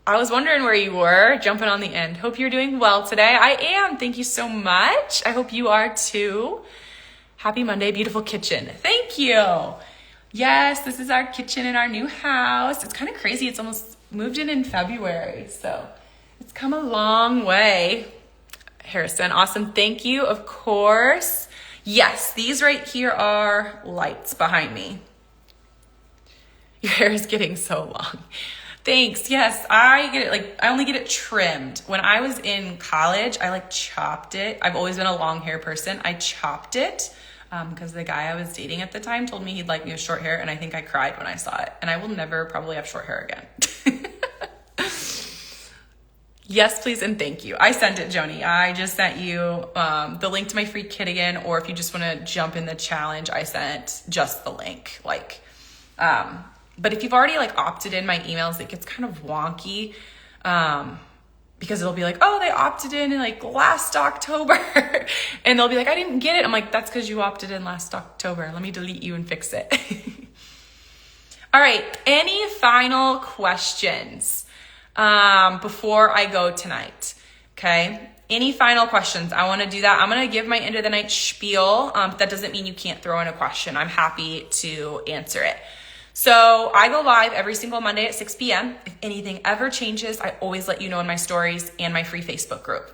I was wondering where you were, jumping on the end. Hope you're doing well today. I am. Thank you so much. I hope you are too. Happy Monday, beautiful kitchen. Thank you. Yes, this is our kitchen in our new house. It's kind of crazy. It's almost moved in February. So it's come a long way. Harrison, awesome. Thank you. Of course. Yes, these right here are lights behind me. Your hair is getting so long. Thanks. Yes, I get it. I only get it trimmed. When I was in college, I chopped it. I've always been a long hair person. I chopped it because the guy I was dating at the time told me he'd like me with short hair, and I think I cried when I saw it. And I will never probably have short hair again. Yes, please, and thank you. I sent it, Joni. I just sent you the link to my free kit again, or if you just want to jump in the challenge, I sent just the link. But if you've already opted in my emails, it gets kind of wonky because it'll be like, oh, they opted in last October. And they'll be like, I didn't get it. I'm like, that's because you opted in last October. Let me delete you and fix it. All right, any final questions before I go tonight? Okay, any final questions? I want to do that. I'm going to give my end of the night spiel. That doesn't mean you can't throw in a question. I'm happy to answer it. So I go live every single Monday at 6 p.m. If anything ever changes, I always let you know in my stories and my free Facebook group.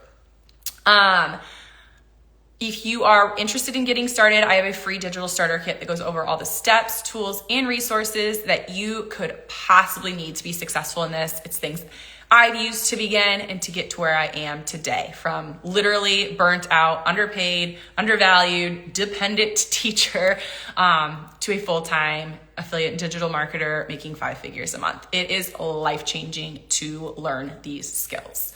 If you are interested in getting started, I have a free digital starter kit that goes over all the steps, tools, and resources that you could possibly need to be successful in this. It's things I've used to begin and to get to where I am today, from literally burnt out, underpaid, undervalued, dependent teacher to a full-time affiliate and digital marketer making 5 figures a month. It is life-changing to learn these skills.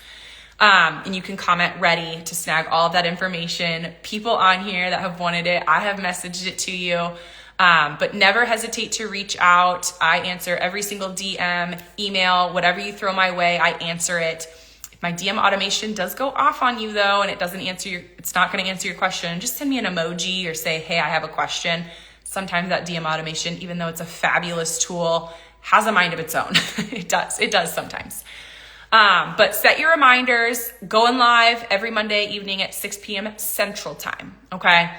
And you can comment ready to snag all of that information. People on here that have wanted it, I have messaged it to you. But never hesitate to reach out. I answer every single DM, email, whatever you throw my way, I answer it. If my DM automation does go off on you though, and it's not going to answer your question, just send me an emoji or say, hey, I have a question. Sometimes that DM automation, even though it's a fabulous tool, has a mind of its own. It does sometimes. But set your reminders, going live every Monday evening at 6 p.m. Central Time, okay?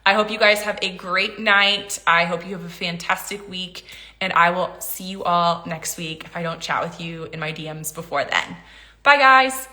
I hope you guys have a great night. I hope you have a fantastic week, and I will see you all next week if I don't chat with you in my DMs before then. Bye, guys.